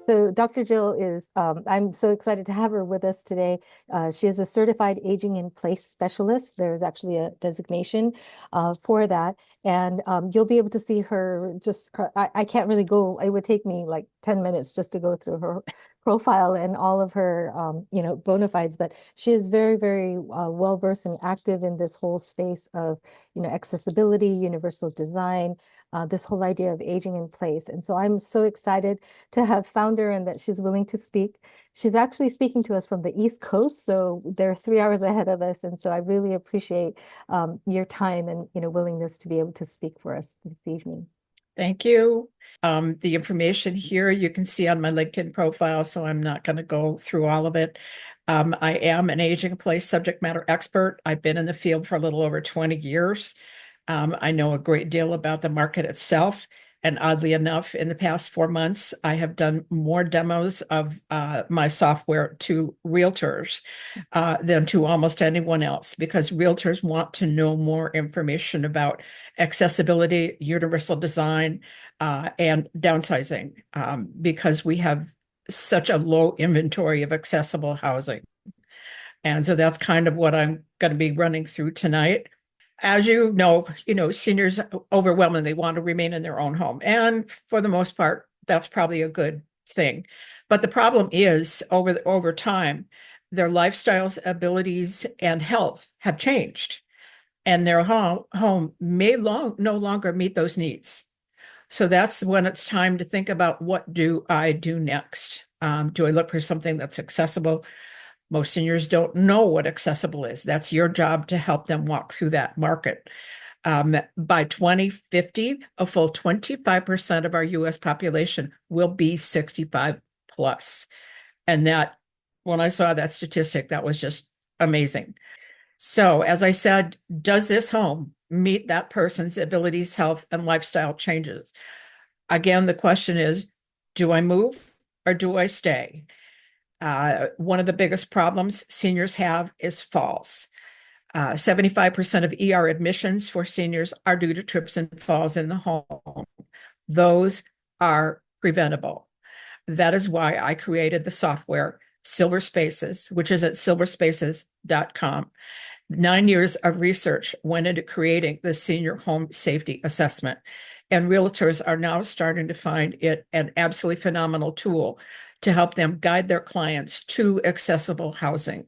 So Dr. Jill is, I'm so excited to have her with us today. She is a certified aging in place specialist. There's actually a designation for that. And you'll be able to see her just, I can't really go, it would take me like 10 minutes just to go through her profile and all of her, bona fides. But she is very, very well versed and active in this whole space of, accessibility, universal design, this whole idea of aging in place. And so I'm so excited to have found her and that she's willing to speak. She's actually speaking to us from the East Coast, so they're 3 hours ahead of us. And so I really appreciate your time and willingness to be able to speak for us this evening. Thank you. The information here you can see on my LinkedIn profile, so I'm not going to go through all of it. I am an aging in place subject matter expert. I've been in the field for a little over 20 years. I know a great deal about the market itself. And oddly enough, in the past 4 months, I have done more demos of my software to realtors than to almost anyone else, because realtors want to know more information about accessibility, universal design, and downsizing, because we have such a low inventory of accessible housing. And so that's kind of what I'm going to be running through tonight. As seniors overwhelmingly want to remain in their own home. And for the most part, that's probably a good thing. But the problem is over time, their lifestyles, abilities, and health have changed. And their home may no longer meet those needs. So that's when it's time to think about, what do I do next? Do I look for something that's accessible? Most seniors don't know what accessible is. That's your job to help them walk through that market. By 2050, a full 25% of our US population will be 65 plus. And that, when I saw that statistic, that was just amazing. So, as I said, does this home meet that person's abilities, health, and lifestyle changes? Again, the question is, do I move or do I stay? One of the biggest problems seniors have is falls. 75% of ER admissions for seniors are due to trips and falls in the home. Those are preventable. That is why I created the software Silver Spaces, which is at silverspaces.com. 9 years of research went into creating the senior home safety assessment, and realtors are now starting to find it an absolutely phenomenal tool to help them guide their clients to accessible housing.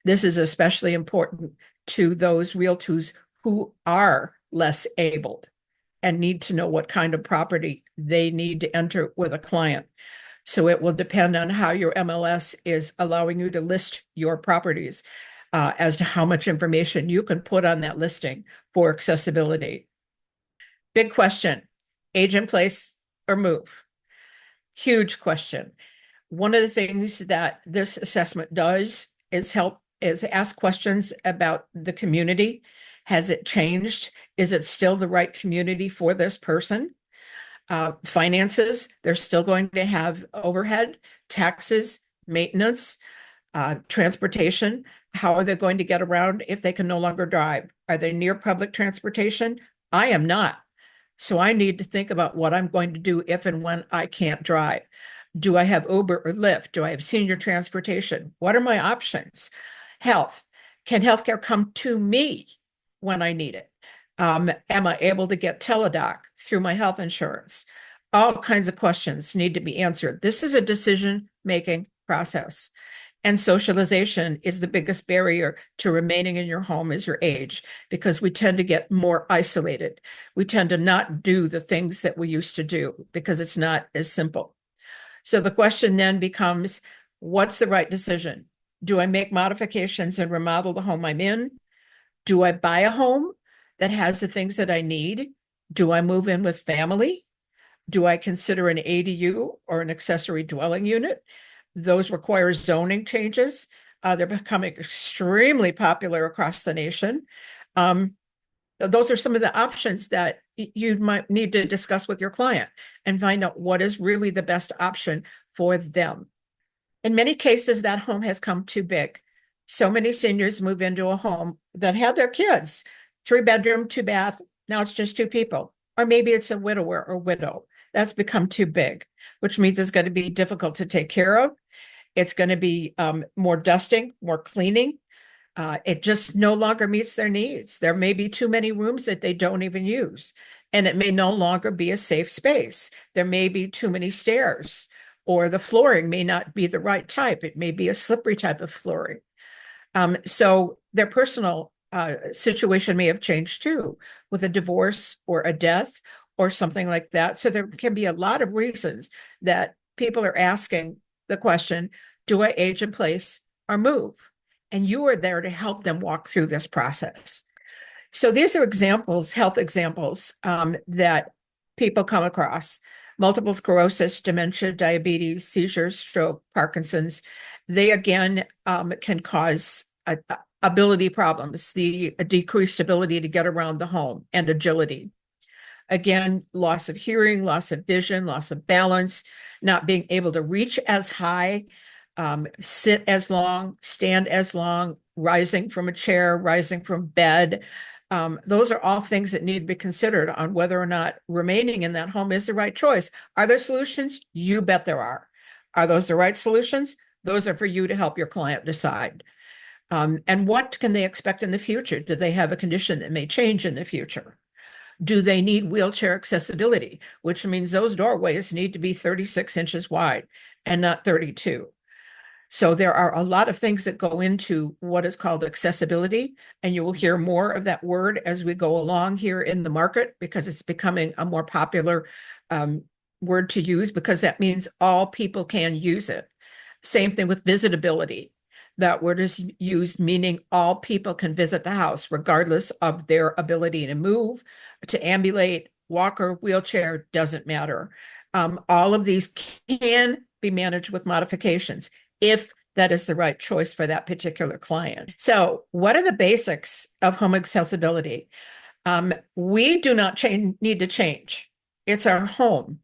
This is especially important to those realtors who are less abled and need to know what kind of property they need to enter with a client. So it will depend on how your MLS is allowing you to list your properties, as to how much information you can put on that listing for accessibility. Big question: age in place or move? Huge question. One of the things that this assessment does is ask questions about the community. Has it changed? Is it still the right community for this person? Finances, they're still going to have overhead, taxes, maintenance, transportation. How are they going to get around if they can no longer drive? Are they near public transportation? I am not. So I need to think about what I'm going to do if and when I can't drive. Do I have Uber or Lyft? Do I have senior transportation? What are my options? Health. Can healthcare come to me when I need it? Am I able to get Teladoc through my health insurance? All kinds of questions need to be answered. This is a decision-making process. And socialization is the biggest barrier to remaining in your home as your age, because we tend to get more isolated. We tend to not do the things that we used to do because it's not as simple. So the question then becomes, what's the right decision? Do I make modifications and remodel the home I'm in? Do I buy a home that has the things that I need? Do I move in with family? Do I consider an ADU or an accessory dwelling unit? Those require zoning changes. They're becoming extremely popular across the nation. Those are some of the options that you might need to discuss with your client and find out what is really the best option for them. In many cases, that home has come too big. So many seniors move into a home that had their kids, 3 bedroom, 2 bath. Now it's just 2 people. or maybe it's a widower or widow. That's become too big, which means it's going to be difficult to take care of. It's going to be more dusting, more cleaning. It just no longer meets their needs. There may be too many rooms that they don't even use, and it may no longer be a safe space. There may be too many stairs, or the flooring may not be the right type. It may be a slippery type of flooring. So their personal situation may have changed too, with a divorce or a death or something like that. So there can be a lot of reasons that people are asking the question, do I age in place or move? And you are there to help them walk through this process. So these are examples, health examples that people come across. Multiple sclerosis, dementia, diabetes, seizures, stroke, Parkinson's. They again can cause ability problems, the decreased ability to get around the home and agility. Again, loss of hearing, loss of vision, loss of balance, not being able to reach as high, sit as long, stand as long, rising from a chair, rising from bed. Those are all things that need to be considered on whether or not remaining in that home is the right choice. Are there solutions? You bet there are. Are those the right solutions? Those are for you to help your client decide. And what can they expect in the future? Do they have a condition that may change in the future? Do they need wheelchair accessibility, which means those doorways need to be 36 inches wide and not 32? So there are a lot of things that go into what is called accessibility, and you will hear more of that word as we go along here in the market because it's becoming a more popular word to use because that means all people can use it. Same thing with visitability. That word is used meaning all people can visit the house, regardless of their ability to move, to ambulate, walker, wheelchair, doesn't matter. All of these can be managed with modifications if that is the right choice for that particular client. So, what are the basics of home accessibility? We do not need to change. It's our home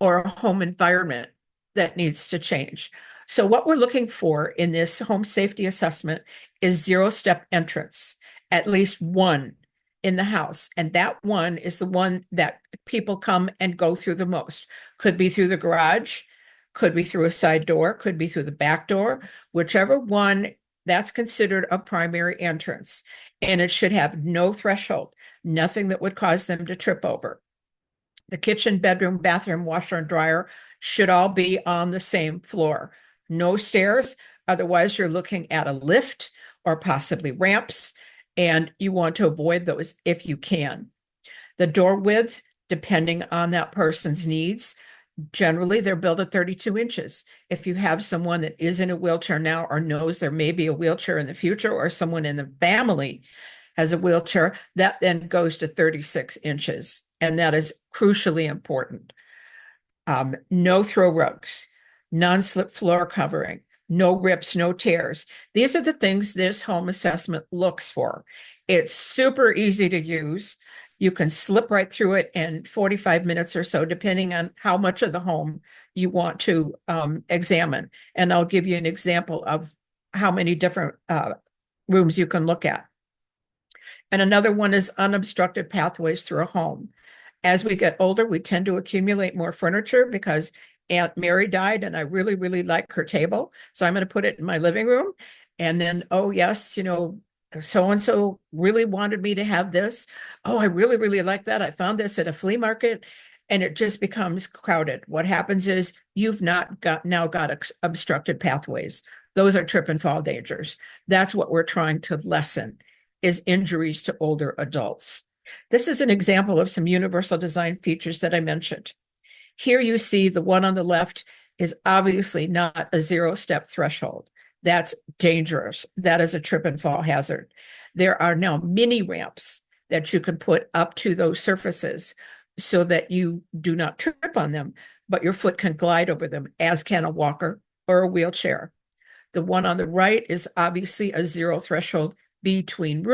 or a home environment that needs to change. So what we're looking for in this home safety assessment is zero-step entrance, at least one in the house. And that one is the one that people come and go through the most. Could be through the garage, could be through a side door, could be through the back door, whichever one, that's considered a primary entrance. And it should have no threshold, nothing that would cause them to trip over. The kitchen, bedroom, bathroom, washer, and dryer should all be on the same floor. No stairs, otherwise you're looking at a lift or possibly ramps, and you want to avoid those if you can. The door width, depending on that person's needs, generally they're built at 32 inches. If you have someone that is in a wheelchair now or knows there may be a wheelchair in the future, or someone in the family has a wheelchair, that then goes to 36 inches. And that is crucially important. No throw rugs, non-slip floor covering, no rips, no tears. These are the things this home assessment looks for. It's super easy to use. You can slip right through it in 45 minutes or so, depending on how much of the home you want to examine. And I'll give you an example of how many different rooms you can look at. And another one is unobstructed pathways through a home. As we get older, we tend to accumulate more furniture because Aunt Mary died and I really, really like her table. So I'm going to put it in my living room. And then, oh, yes, so-and-so really wanted me to have this. Oh, I really, really like that. I found this at a flea market, and it just becomes crowded. What happens is you've now got obstructed pathways. Those are trip and fall dangers. That's what we're trying to lessen, is injuries to older adults. This is an example of some universal design features that I mentioned. Here you see the one on the left is obviously not a zero-step threshold. That's dangerous. That is a trip and fall hazard. There are now mini ramps that you can put up to those surfaces so that you do not trip on them, but your foot can glide over them, as can a walker or a wheelchair. The one on the right is obviously a zero threshold between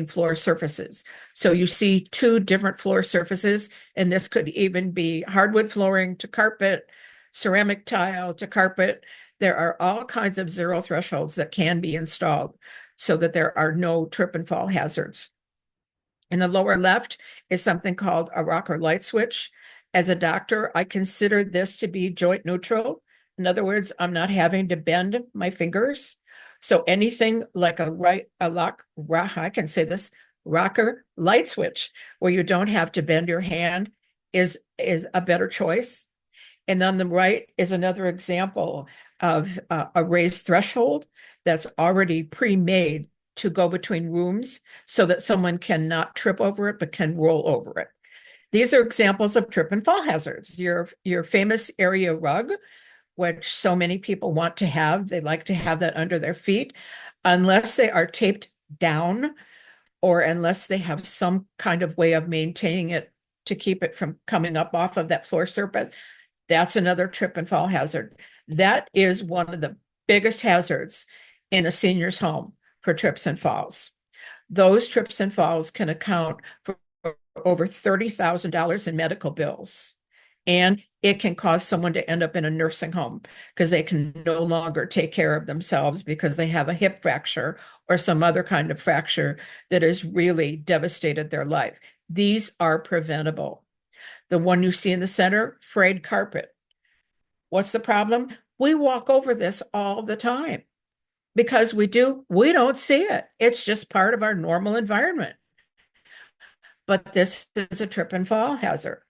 floor surfaces. So you see two different floor surfaces, and this could even be hardwood flooring to carpet, ceramic tile to carpet. There are all kinds of zero thresholds that can be installed so that there are no trip and fall hazards. In the lower left is something called a rocker light switch. As a doctor, I consider this to be joint neutral. In other words, I'm not having to bend my fingers. So anything like I can say this, rocker light switch, where you don't have to bend your hand is a better choice. And on the right is another example of a raised threshold that's already pre-made to go between rooms so that someone cannot trip over it, but can roll over it. These are examples of trip and fall hazards. Your famous area rug, which so many people want to have, they like to have that under their feet, unless they are taped down or unless they have some kind of way of maintaining it to keep it from coming up off of that floor surface. That's another trip and fall hazard. That is one of the biggest hazards in a senior's home for trips and falls. Those trips and falls can account for over $30,000 in medical bills. And it can cause someone to end up in a nursing home because they can no longer take care of themselves because they have a hip fracture or some other kind of fracture that has really devastated their life. These are preventable. The one you see in the center, frayed carpet. What's the problem? We walk over this all the time because we don't see it. It's just part of our normal environment. But this is a trip and fall hazard.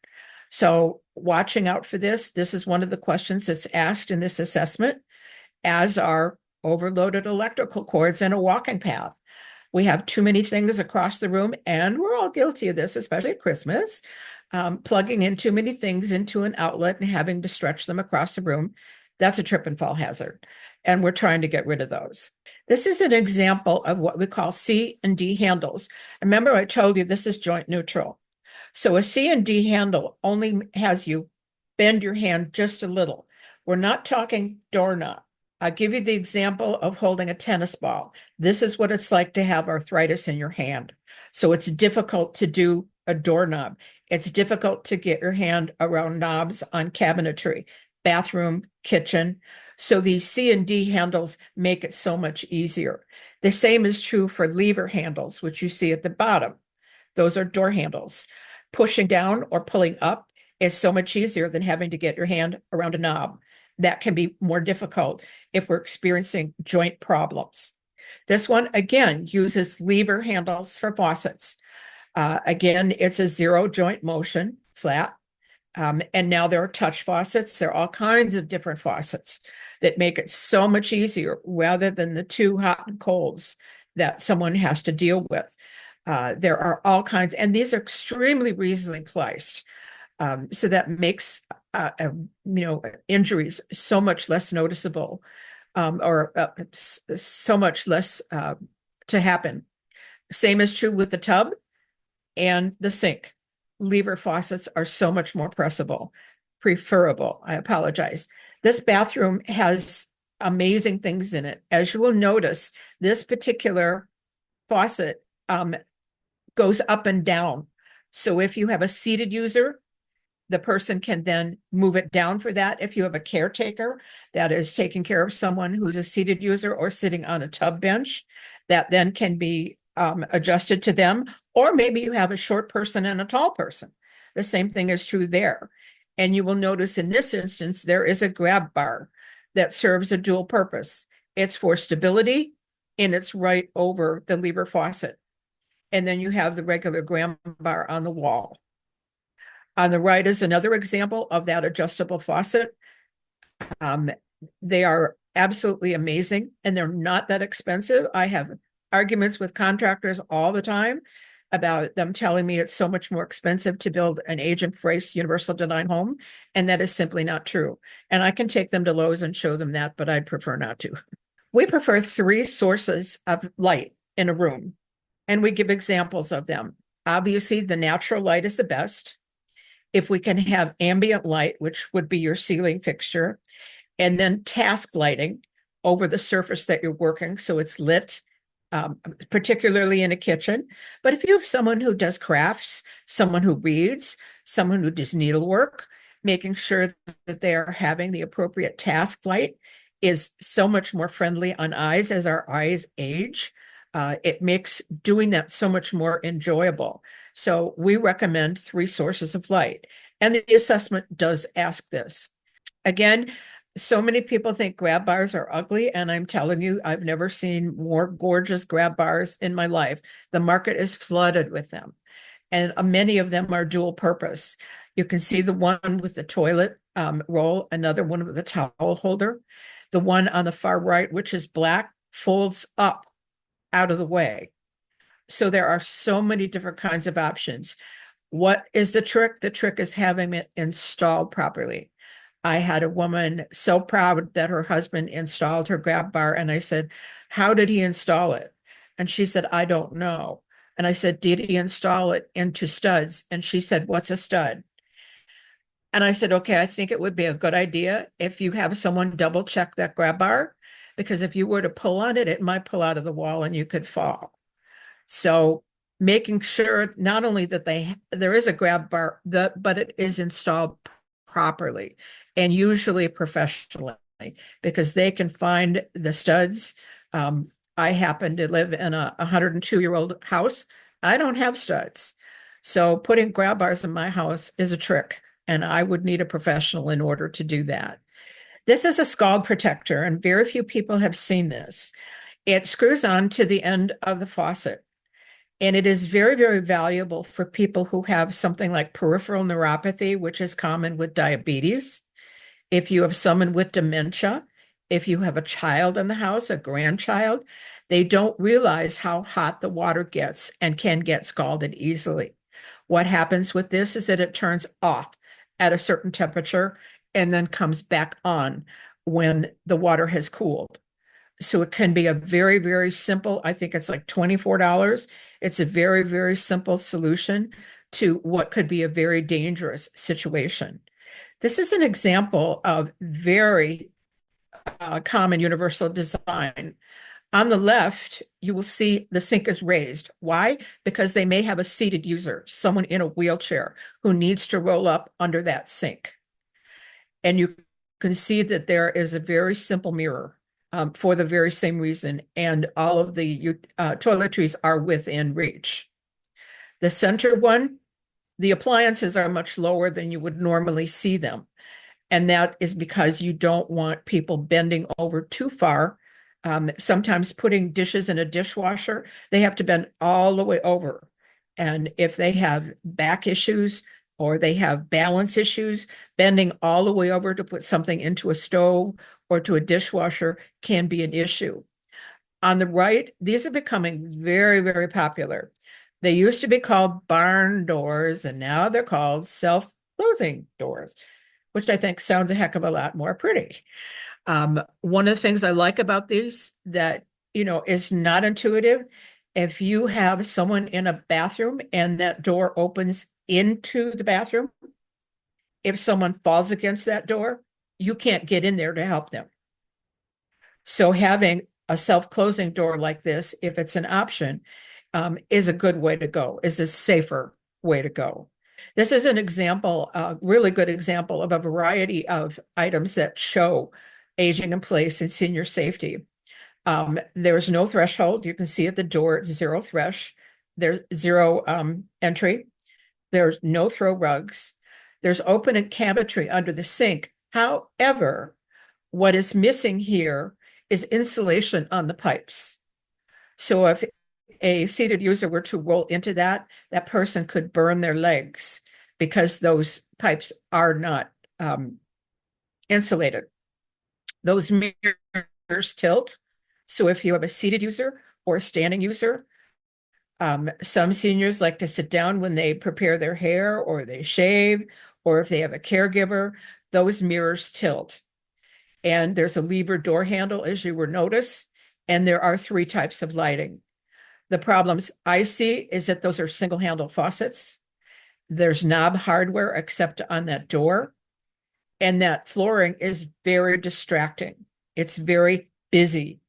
So watching out for this is one of the questions that's asked in this assessment, as are overloaded electrical cords and a walking path. We have too many things across the room, and we're all guilty of this, especially at Christmas, plugging in too many things into an outlet and having to stretch them across the room. That's a trip and fall hazard, and we're trying to get rid of those. This is an example of what we call C and D handles. Remember, I told you this is joint neutral. So a C and D handle only has you bend your hand just a little. We're not talking doorknob. I'll give you the example of holding a tennis ball. This is what it's like to have arthritis in your hand. So it's difficult to do a doorknob. It's difficult to get your hand around knobs on cabinetry, bathroom, kitchen. So these C and D handles make it so much easier. The same is true for lever handles, which you see at the bottom. Those are door handles. Pushing down or pulling up is so much easier than having to get your hand around a knob. That can be more difficult if we're experiencing joint problems. This one, again, uses lever handles for faucets. Again, it's a zero joint motion, flat. And now there are touch faucets. There are all kinds of different faucets that make it so much easier rather than the two hot and colds that someone has to deal with. There are all kinds, and these are extremely reasonably priced. So that makes injuries so much less noticeable, or so much less to happen. Same is true with the tub and the sink. Lever faucets are so much more preferable. I apologize. This bathroom has amazing things in it. As you will notice, this particular faucet goes up and down. So if you have a seated user, the person can then move it down for that. If you have a caretaker that is taking care of someone who's a seated user or sitting on a tub bench, that then can be adjusted to them. Or maybe you have a short person and a tall person. The same thing is true there. And you will notice in this instance, there is a grab bar that serves a dual purpose. It's for stability and it's right over the lever faucet. And then you have the regular grab bar on the wall. On the right is another example of that adjustable faucet. They are absolutely amazing and they're not that expensive. I have arguments with contractors all the time about them telling me it's so much more expensive to build an agent-free universal design home, and that is simply not true. And I can take them to Lowe's and show them that, but I'd prefer not to. We prefer 3 sources of light in a room, and we give examples of them. Obviously, the natural light is the best. If we can have ambient light, which would be your ceiling fixture, and then task lighting over the surface that you're working so it's lit, particularly in a kitchen. But if you have someone who does crafts, someone who reads, someone who does needlework, making sure that they are having the appropriate task light is so much more friendly on eyes as our eyes age. It makes doing that so much more enjoyable. So we recommend 3 sources of light. And the assessment does ask this. Again, so many people think grab bars are ugly, and I'm telling you, I've never seen more gorgeous grab bars in my life. The market is flooded with them, and many of them are dual purpose. You can see the one with the toilet roll, another one with a towel holder. The one on the far right, which is black, folds up out of the way. So there are so many different kinds of options. What is the trick? The trick is having it installed properly. I had a woman so proud that her husband installed her grab bar, and I said, "How did he install it?" And she said, "I don't know." And I said, "Did he install it into studs?" And she said, "What's a stud?" And I said, "Okay, I think it would be a good idea if you have someone double check that grab bar, because if you were to pull on it, it might pull out of the wall and you could fall." So making sure not only that there is a grab bar, but it is installed properly and usually professionally, because they can find the studs. I happen to live in a 102-year-old house. I don't have studs. So putting grab bars in my house is a trick, and I would need a professional in order to do that. This is a scald protector, and very few people have seen this. It screws on to the end of the faucet. And it is very, very valuable for people who have something like peripheral neuropathy, which is common with diabetes. If you have someone with dementia, if you have a child in the house, a grandchild, they don't realize how hot the water gets and can get scalded easily. What happens with this is that it turns off at a certain temperature and then comes back on when the water has cooled. So it can be a very, very simple, I think it's like $24. It's a very, very simple solution to what could be a very dangerous situation. This is an example of very common universal design. On the left, you will see the sink is raised. Why? Because they may have a seated user, someone in a wheelchair who needs to roll up under that sink. And you can see that there is a very simple mirror for the very same reason, and all of the toiletries are within reach. The center one, the appliances are much lower than you would normally see them. And that is because you don't want people bending over too far. Sometimes putting dishes in a dishwasher, they have to bend all the way over. And if they have back issues or they have balance issues, bending all the way over to put something into a stove or to a dishwasher can be an issue. On the right, these are becoming very, very popular. They used to be called barn doors, and now they're called self-closing doors, which I think sounds a heck of a lot more pretty. One of the things I like about these that, is not intuitive. If you have someone in a bathroom and that door opens into the bathroom, if someone falls against that door, you can't get in there to help them. So having a self-closing door like this, if it's an option, is a good way to go, is a safer way to go. This is an example, a really good example of a variety of items that show aging in place and senior safety. There's no threshold. You can see at the door, it's zero thresh. There's zero entry. There's no throw rugs. There's open and cabinetry under the sink. However, what is missing here is insulation on the pipes. So if a seated user were to roll into that, that person could burn their legs because those pipes are not insulated. Those mirrors tilt. So if you have a seated user or a standing user, some seniors like to sit down when they prepare their hair or they shave, or if they have a caregiver, those mirrors tilt. And there's a lever door handle, as you will notice, and there are 3 types of lighting. The problems I see is that those are single handle faucets. There's knob hardware except on that door. And that flooring is very distracting. It's very busy.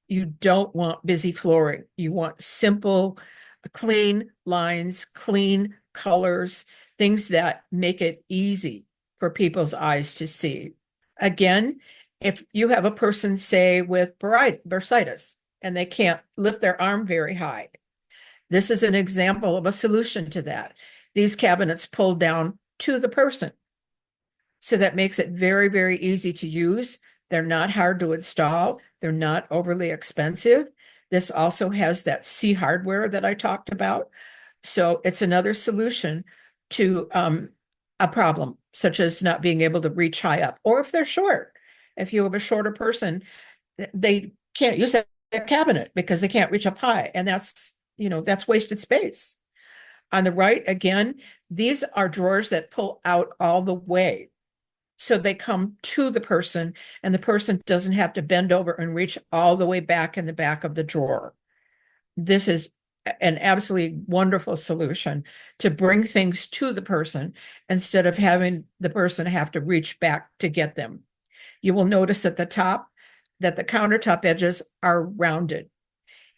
You don't want busy flooring. You want simple, clean lines, clean colors, things that make it easy for people's eyes to see. Again, if you have a person, say, with bursitis, and they can't lift their arm very high. This is an example of a solution to that. These cabinets pull down to the person. So that makes it very, very easy to use. They're not hard to install. They're not overly expensive. This also has that C hardware that I talked about. So it's another solution to a problem, such as not being able to reach high up, or if they're short. If you have a shorter person, they can't use that cabinet because they can't reach up high. And that's wasted space. On the right, again, these are drawers that pull out all the way. So they come to the person, and the person doesn't have to bend over and reach all the way back in the back of the drawer. This is an absolutely wonderful solution to bring things to the person instead of having the person have to reach back to get them. You will notice at the top that the countertop edges are rounded.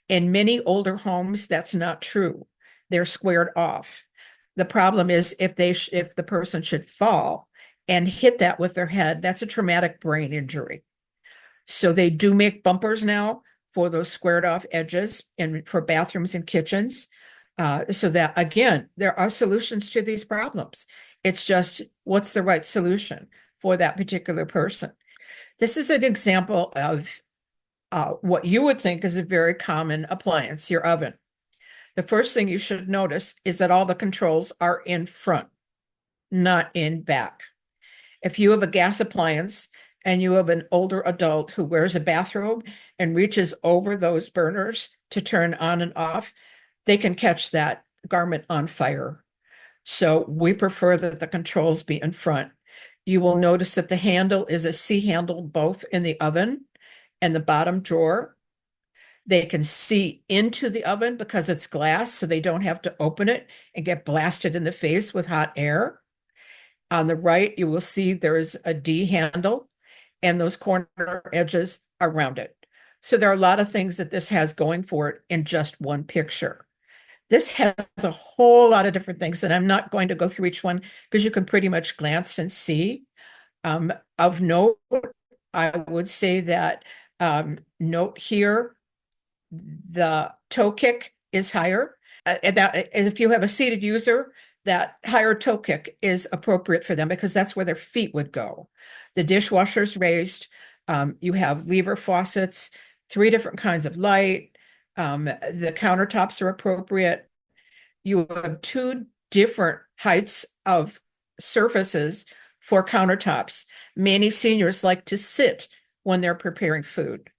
In many older homes, that's not true. They're squared off. The problem is if the person should fall and hit that with their head, that's a traumatic brain injury. So they do make bumpers now for those squared off edges and for bathrooms and kitchens. So that, again, there are solutions to these problems. It's just what's the right solution for that particular person. This is an example of what you would think is a very common appliance, your oven. The first thing you should notice is that all the controls are in front, not in back. If you have a gas appliance and you have an older adult who wears a bathrobe and reaches over those burners to turn on and off, they can catch that garment on fire. So we prefer that the controls be in front. You will notice that the handle is a C handle both in the oven and the bottom drawer. They can see into the oven because it's glass, so they don't have to open it and get blasted in the face with hot air. On the right, you will see there is a D handle, and those corner edges are rounded. So there are a lot of things that this has going for it in just one picture. This has a whole lot of different things, and I'm not going to go through each one because you can pretty much glance and see. Of note, I would say that note here, the toe kick is higher. And if you have a seated user, that higher toe kick is appropriate for them because that's where their feet would go. The dishwasher's raised. You have lever faucets, 3 different kinds of light. The countertops are appropriate. You have 2 different heights of surfaces for countertops. Many seniors like to sit when they're preparing food.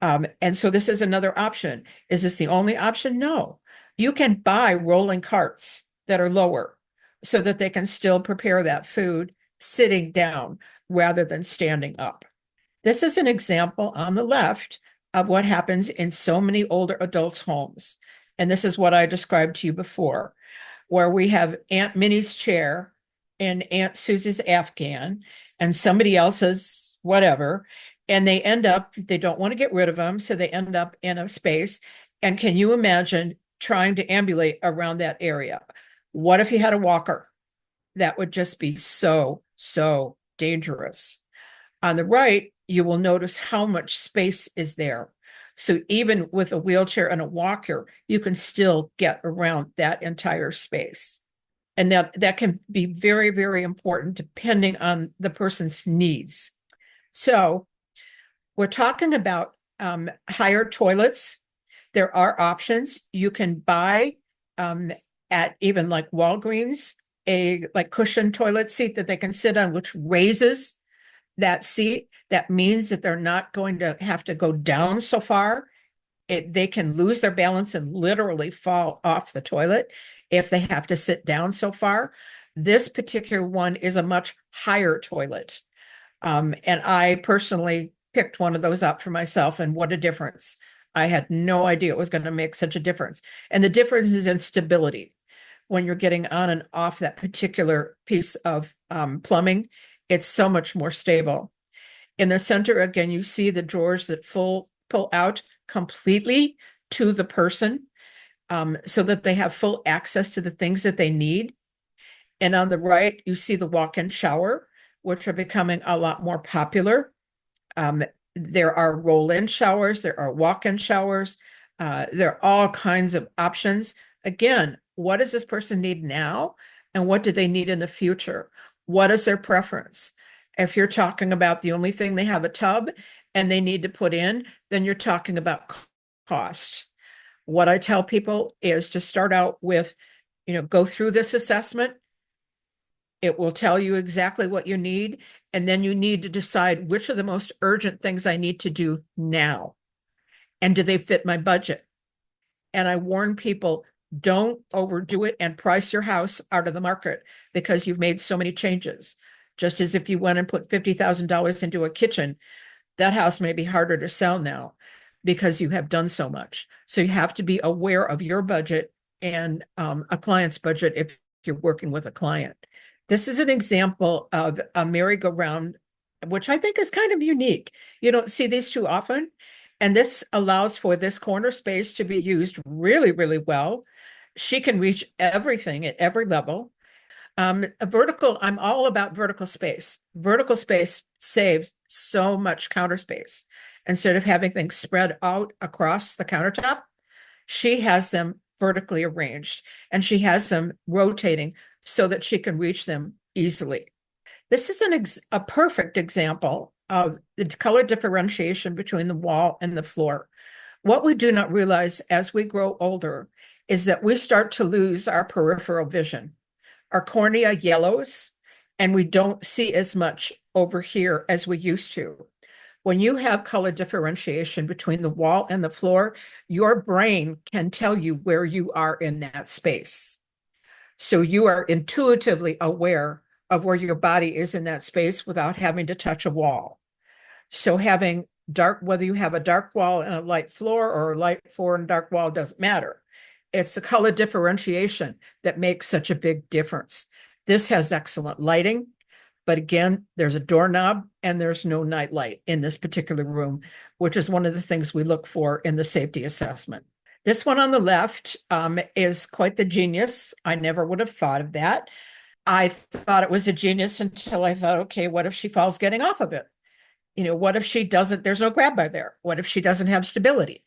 And so this is another option. Is this the only option? No. You can buy rolling carts that are lower so that they can still prepare that food sitting down rather than standing up. This is an example on the left of what happens in so many older adults' homes. And this is what I described to you before, where we have Aunt Minnie's chair and Aunt Susie's Afghan and somebody else's whatever. And they don't want to get rid of them. So they end up in a space. And can you imagine trying to ambulate around that area? What if you had a walker? That would just be so, so dangerous. On the right, you will notice how much space is there. So even with a wheelchair and a walker, you can still get around that entire space. And that can be very, very important depending on the person's needs. So we're talking about higher toilets. There are options. You can buy at even like Walgreens, a like cushion toilet seat that they can sit on, which raises that seat. That means that they're not going to have to go down so far. They can lose their balance and literally fall off the toilet if they have to sit down so far. This particular one is a much higher toilet. And I personally picked one of those up for myself, and what a difference. I had no idea it was going to make such a difference. And the difference is in stability. When you're getting on and off that particular piece of plumbing, it's so much more stable. In the center, again, you see the drawers that pull out completely to the person so that they have full access to the things that they need. And on the right, you see the walk-in shower, which are becoming a lot more popular. There are roll-in showers, there are walk-in showers, there are all kinds of options. Again, what does this person need now? And what do they need in the future? What is their preference? If you're talking about the only thing they have a tub and they need to put in, then you're talking about cost. What I tell people is to start out with, go through this assessment. It will tell you exactly what you need. And then you need to decide which are the most urgent things I need to do now. And do they fit my budget? And I warn people, don't overdo it and price your house out of the market because you've made so many changes. Just as if you went and put $50,000 into a kitchen, that house may be harder to sell now because you have done so much. So you have to be aware of your budget and a client's budget if you're working with a client. This is an example of a merry-go-round, which I think is kind of unique. You don't see these too often. And this allows for this corner space to be used really, really well. She can reach everything at every level. I'm all about vertical space. Vertical space saves so much counter space. Instead of having things spread out across the countertop, she has them vertically arranged and she has them rotating so that she can reach them easily. This is a perfect example of the color differentiation between the wall and the floor. What we do not realize as we grow older is that we start to lose our peripheral vision. Our cornea yellows, and we don't see as much over here as we used to. When you have color differentiation between the wall and the floor, your brain can tell you where you are in that space. So you are intuitively aware of where your body is in that space without having to touch a wall. So having whether you have a dark wall and a light floor or a light floor and dark wall doesn't matter. It's the color differentiation that makes such a big difference. This has excellent lighting, but again, there's a doorknob and there's no night light in this particular room, which is one of the things we look for in the safety assessment. This one on the left is quite the genius. I never would have thought of that. I thought it was a genius until I thought, okay, what if she falls getting off of it? What if she doesn't, there's no grab bar there? What if she doesn't have stability?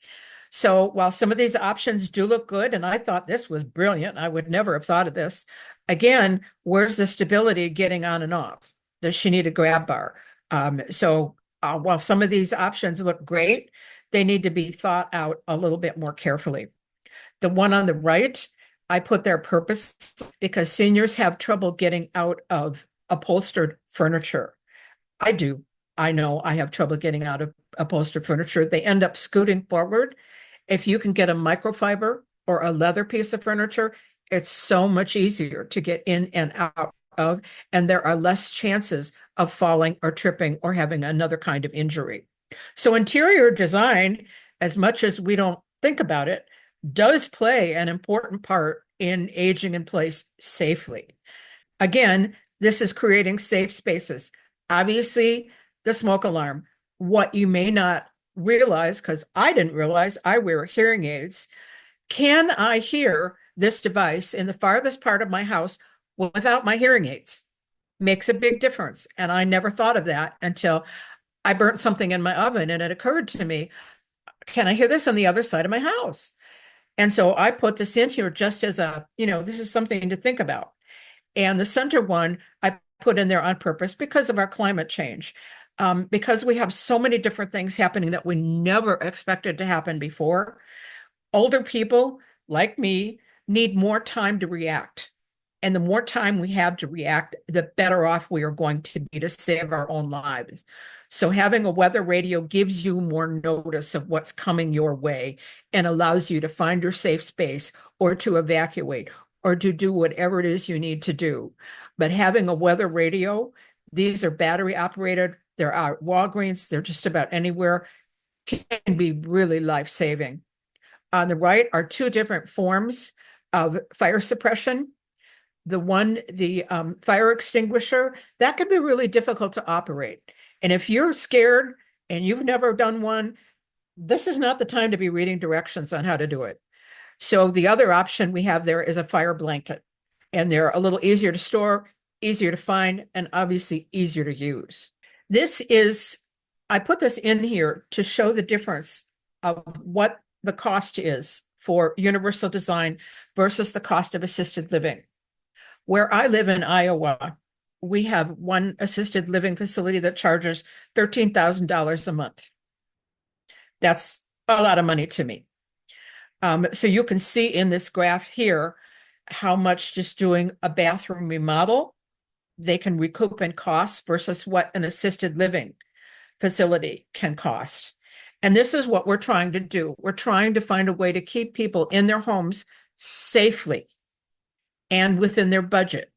So while some of these options do look good, and I thought this was brilliant, I would never have thought of this. Again, where's the stability getting on and off? Does she need a grab bar? While some of these options look great, they need to be thought out a little bit more carefully. The one on the right, I put there purpose because seniors have trouble getting out of upholstered furniture. I do. I know I have trouble getting out of upholstered furniture. They end up scooting forward. If you can get a microfiber or a leather piece of furniture, it's so much easier to get in and out of, and there are less chances of falling or tripping or having another kind of injury. So interior design, as much as we don't think about it, does play an important part in aging in place safely. Again, this is creating safe spaces. Obviously, the smoke alarm. What you may not realize, because I didn't realize I wear hearing aids, can I hear this device in the farthest part of my house without my hearing aids? Makes a big difference. And I never thought of that until I burnt something in my oven and it occurred to me, can I hear this on the other side of my house? And so I put this in here just as this is something to think about. And the center one, I put in there on purpose because of our climate change. Because we have so many different things happening that we never expected to happen before. Older people like me need more time to react. And the more time we have to react, the better off we are going to be to save our own lives. So having a weather radio gives you more notice of what's coming your way and allows you to find your safe space or to evacuate or to do whatever it is you need to do. But having a weather radio, these are battery operated. They're out at Walgreens. They're just about anywhere. Can be really life-saving. On the right are two different forms of fire suppression. The fire extinguisher, that can be really difficult to operate. And if you're scared and you've never done one, this is not the time to be reading directions on how to do it. So the other option we have there is a fire blanket. And they're a little easier to store, easier to find, and obviously easier to use. This is I put this in here to show the difference of what the cost is for universal design versus the cost of assisted living. Where I live in Iowa, we have one assisted living facility that charges $13,000 a month. That's a lot of money to me. So you can see in this graph here how much just doing a bathroom remodel they can recoup in costs versus what an assisted living facility can cost. And this is what we're trying to do. We're trying to find a way to keep people in their homes safely and within their budget,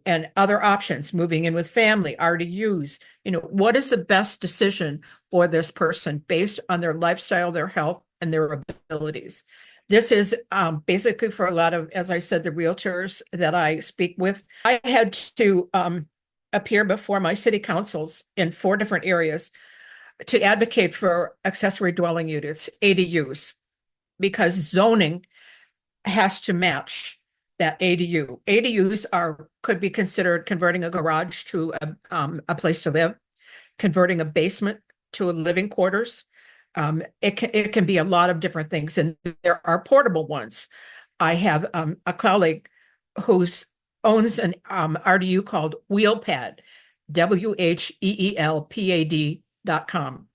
and other options, moving in with family, RDUs. What is the best decision for this person based on their lifestyle, their health, and their abilities? This is basically for a lot of, as I said, the realtors that I speak with. I had to appear before my city councils in 4 different areas to advocate for accessory dwelling units, ADUs, because zoning has to match that ADU. ADUs could be considered converting a garage to a place to live, converting a basement to a living quarters. It can be a lot of different things, and there are portable ones. I have a colleague who owns an RDU called Wheelpad, WHEELPAD.com.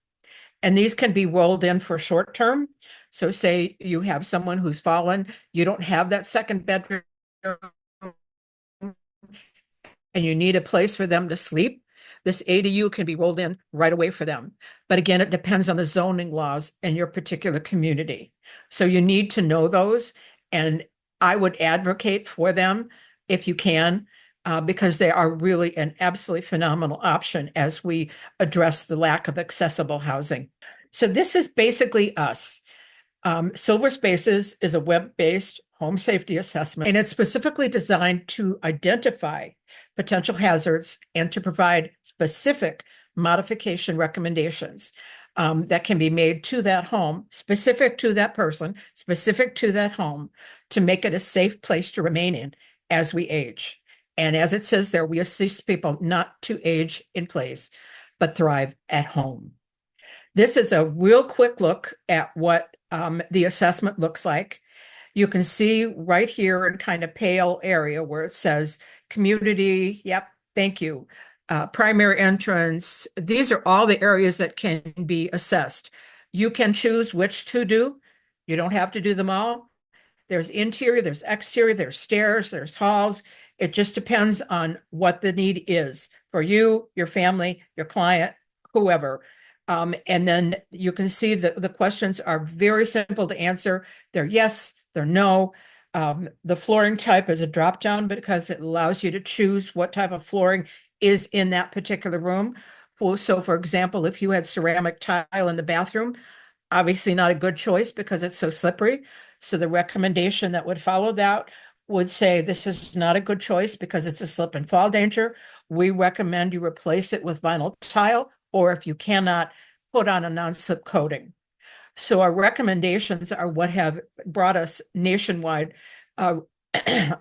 And these can be rolled in for short term. So say you have someone who's fallen, you don't have that second bedroom, and you need a place for them to sleep. This ADU can be rolled in right away for them. But again, it depends on the zoning laws in your particular community. So you need to know those. And I would advocate for them if you can, because they are really an absolutely phenomenal option as we address the lack of accessible housing. So this is basically us. Silver Spaces is a web-based home safety assessment, and it's specifically designed to identify potential hazards and to provide specific modification recommendations that can be made to that home, specific to that person, specific to that home, to make it a safe place to remain in as we age. And as it says there, we assist people not to age in place, but thrive at home. This is a real quick look at what the assessment looks like. You can see right here in kind of pale area where it says community. Yep, thank you. Primary entrance. These are all the areas that can be assessed. You can choose which to do. You don't have to do them all. There's interior, there's exterior, there's stairs, there's halls. It just depends on what the need is for you, your family, your client, whoever. And then you can see that the questions are very simple to answer. They're yes, they're no. The flooring type is a drop down because it allows you to choose what type of flooring is in that particular room. So for example, if you had ceramic tile in the bathroom, obviously not a good choice because it's so slippery. So the recommendation that would follow that would say this is not a good choice because it's a slip and fall danger. We recommend you replace it with vinyl tile, or if you cannot, put on a non-slip coating. So our recommendations are what have brought us nationwide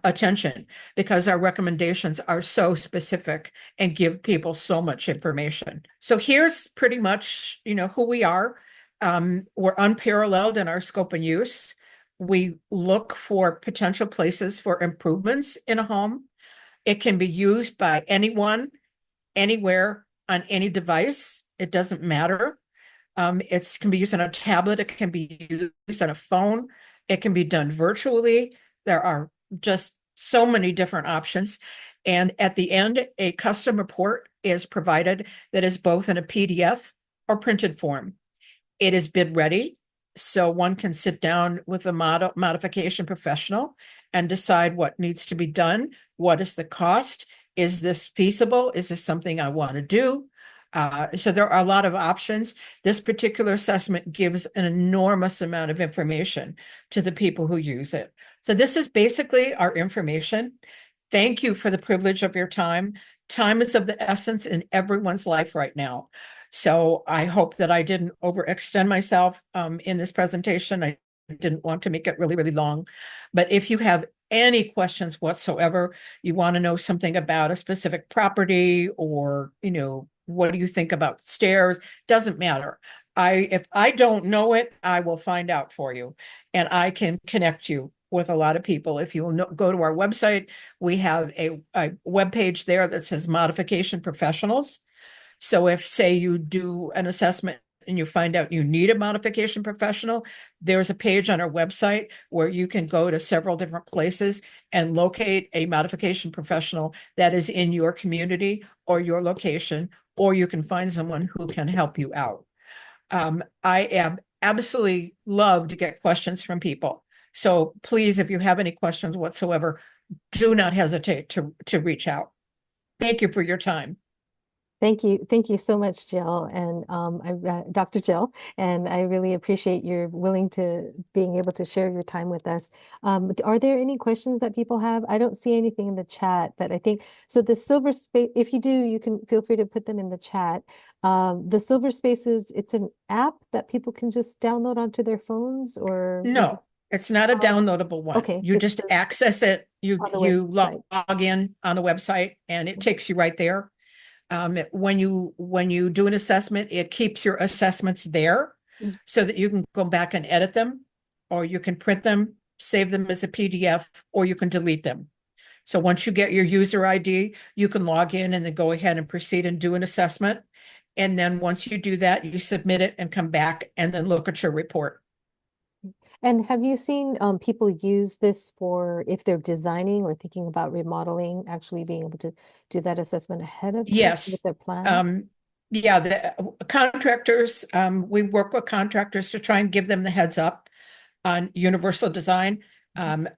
attention, because our recommendations are so specific and give people so much information. So here's pretty much, who we are. We're unparalleled in our scope and use. We look for potential places for improvements in a home. It can be used by anyone, anywhere, on any device. It doesn't matter. It can be used on a tablet. It can be used on a phone. It can be done virtually. There are just so many different options. And at the end, a custom report is provided that is both in a PDF or printed form. It is bid ready, so one can sit down with a modification professional and decide what needs to be done. What is the cost? Is this feasible? Is this something I want to do? So there are a lot of options. This particular assessment gives an enormous amount of information to the people who use it. So this is basically our information. Thank you for the privilege of your time. Time is of the essence in everyone's life right now. So I hope that I didn't overextend myself in this presentation. I didn't want to make it really, really long. But if you have any questions whatsoever, you want to know something about a specific property or, What do you think about stairs? Doesn't matter. If I don't know it, I will find out for you, and I can connect you with a lot of people. If you will go to our website, we have a web page there that says modification professionals. So if, say, you do an assessment and you find out you need a modification professional, there's a page on our website where you can go to several different places and locate a modification professional that is in your community or your location, or you can find someone who can help you out. I am absolutely love to get questions from people. So please, if you have any questions whatsoever, do not hesitate to reach out. Thank you for your time. Thank you so much, Jill, and Dr. Jill, and I really appreciate your willing to being able to share your time with us. Are there any questions that people have? I don't see anything in the chat, but I think so. The silver space, if you do, you can feel free to put them in the chat. The silver spaces, it's an app that people can just download onto their phones, or No, it's not a oh, downloadable one. okay, You it's just just access it. You on the you log website. in on the website and it takes you right there. When you do an assessment, it keeps your assessments there Mhm. so that you can go back and edit them, or you can print them, save them as a PDF, or you can delete them. So once you get your user ID, you can log in and then go ahead and proceed and do an assessment. And then once you do that, you submit it and come back and then look at your report. And have you seen people use this for if they're designing or thinking about remodeling, actually being able to do that assessment ahead of time Yes. with their plan? Um, yeah, the contractors, we work with contractors to try and give them the heads up on universal design. Um,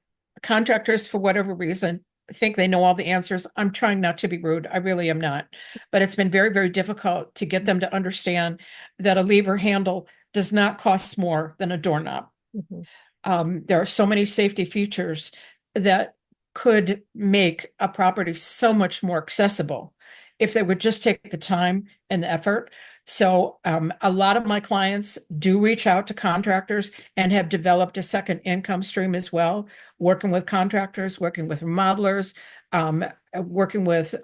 Contractors, for whatever reason, think they know all the answers. I'm trying not to be rude. I really am not. But it's been very, very difficult to get them to understand that a lever handle does not cost more than a doorknob. Mhm, There are so many safety features that could make a property so much more accessible if they would just take the time and the effort. So a lot of my clients do reach out to contractors and have developed a second income stream as well, working with contractors, working with remodelers, working with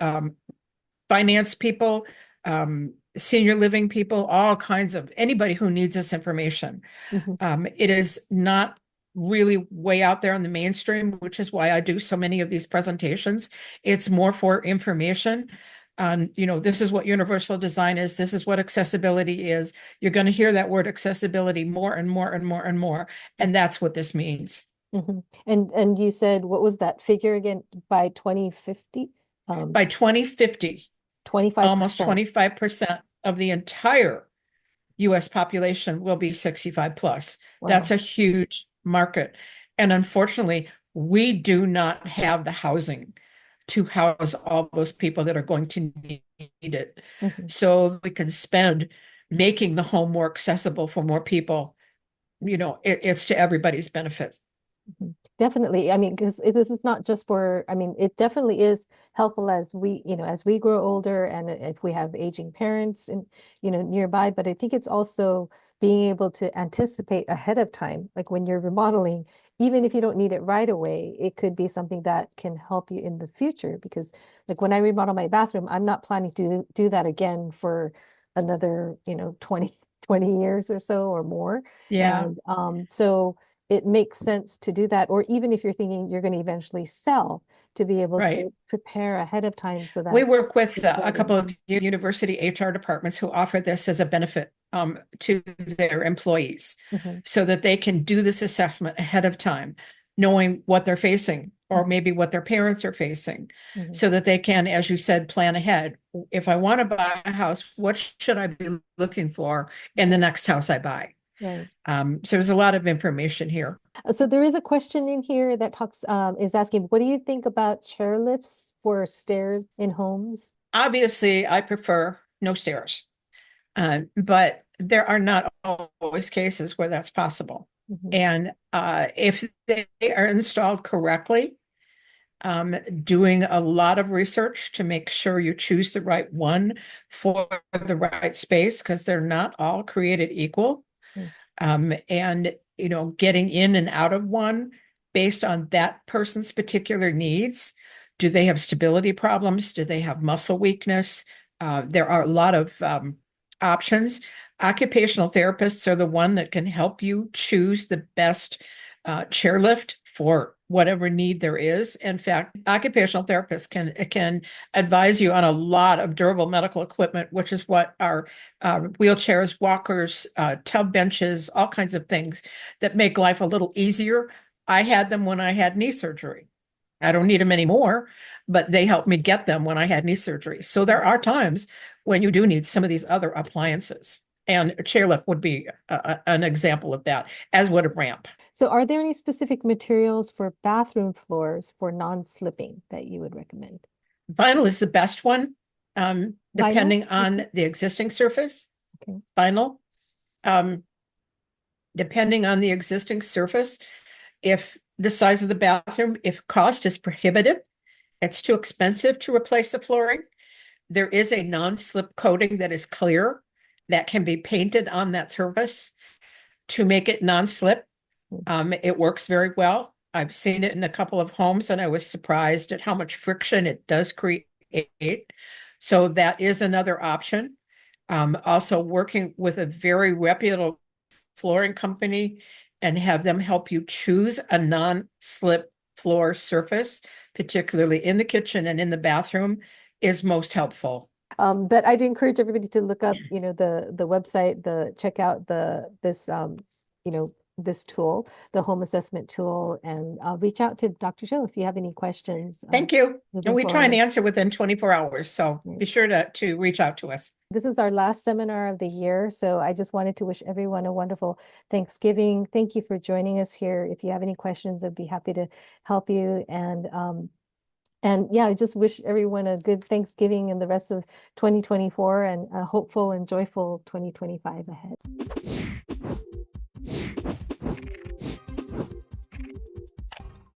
finance people, senior living people, all kinds of anybody who needs this information. mhm, It is not really way out there in the mainstream, which is why I do so many of these presentations. It's more for information. This is what universal design is. This is what accessibility is. You're going to hear that word accessibility more and more and more and more. And that's what this means. mhm. And you said what was that figure again by 2050? By 2050, almost 25%. 25% of the entire US population will be 65 plus. That's Wow. a huge market. And unfortunately, we do not have the housing to house all those people that are going to need it. Mhm. So we can spend making the home more accessible for more people. It's to everybody's benefit. Mhm. Definitely. I mean, because this is not just for, I mean, it definitely is helpful as as we grow older and if we have aging parents and, nearby. But I think it's also being able to anticipate ahead of time, like when you're remodeling, even if you don't need it right away, it could be something that can help you in the future. Because like when I remodel my bathroom, I'm not planning to do that again for another, 20 years or so or more. Yeah, And so it makes sense to do that. Or even if you're thinking you're going to eventually sell, to be able right. to prepare ahead of time so We that work with you're a ready. couple of university HR departments who offer this as a benefit to their employees Mhm, so that they can do this assessment ahead of time, knowing what they're facing or mhm, maybe what their parents are facing, mhm. so that they can, as you said, plan ahead. If I want to buy a house, what should I be looking for in the Right, next house I buy? right. So there's a lot of information here. So there is a question in here that is asking, what do you think about chair lifts for stairs in homes? Obviously, I prefer no stairs. But there are not always cases where that's possible. Mhm, And if they are installed correctly, doing a lot of research to make sure you choose the right one for the right space, because they're not all created equal. mm, And, getting in and out of one based on that person's particular needs. Do they have stability problems? Do they have muscle weakness? There are a lot of options. Occupational therapists are the one that can help you choose the best chairlift for whatever need there is. In fact, occupational therapists can advise you on a lot of durable medical equipment, which is what our wheelchairs, walkers, tub benches, all kinds of things that make life a little easier. I had them when I had knee surgery. I don't need them anymore, but they helped me get them when I had knee surgery. So there are times when you do need some of these other appliances. And a chairlift would be an example of that, as would a ramp. So are there any specific materials for bathroom floors for non-slipping that you would recommend? Vinyl is the best one, Vinyl? depending on the existing surface. Okay. Vinyl, um, depending on the existing surface, if the size of the bathroom, if cost is prohibitive, it's too expensive to replace the flooring. There is a non-slip coating that is clear that can be painted on that surface to make it non-slip. It works very well. I've seen it in a couple of homes and I was surprised at how much friction it does create. So that is another option. Also working with a very reputable flooring company and have them help you choose a non-slip floor surface, particularly in the kitchen and in the bathroom, is most helpful. But I'd encourage everybody to look up, the website, check out you know, this tool, the home assessment tool, and reach out to Dr. Jill if you have any questions Thank you. And moving we try and forward. answer within 24 hours. So be sure to reach out to us. This is our last seminar of the year, so I just wanted to wish everyone a wonderful Thanksgiving. Thank you for joining us here. If you have any questions, I'd be happy to help you. And yeah, I just wish everyone a good Thanksgiving and the rest of 2024 and a hopeful and joyful 2025 ahead.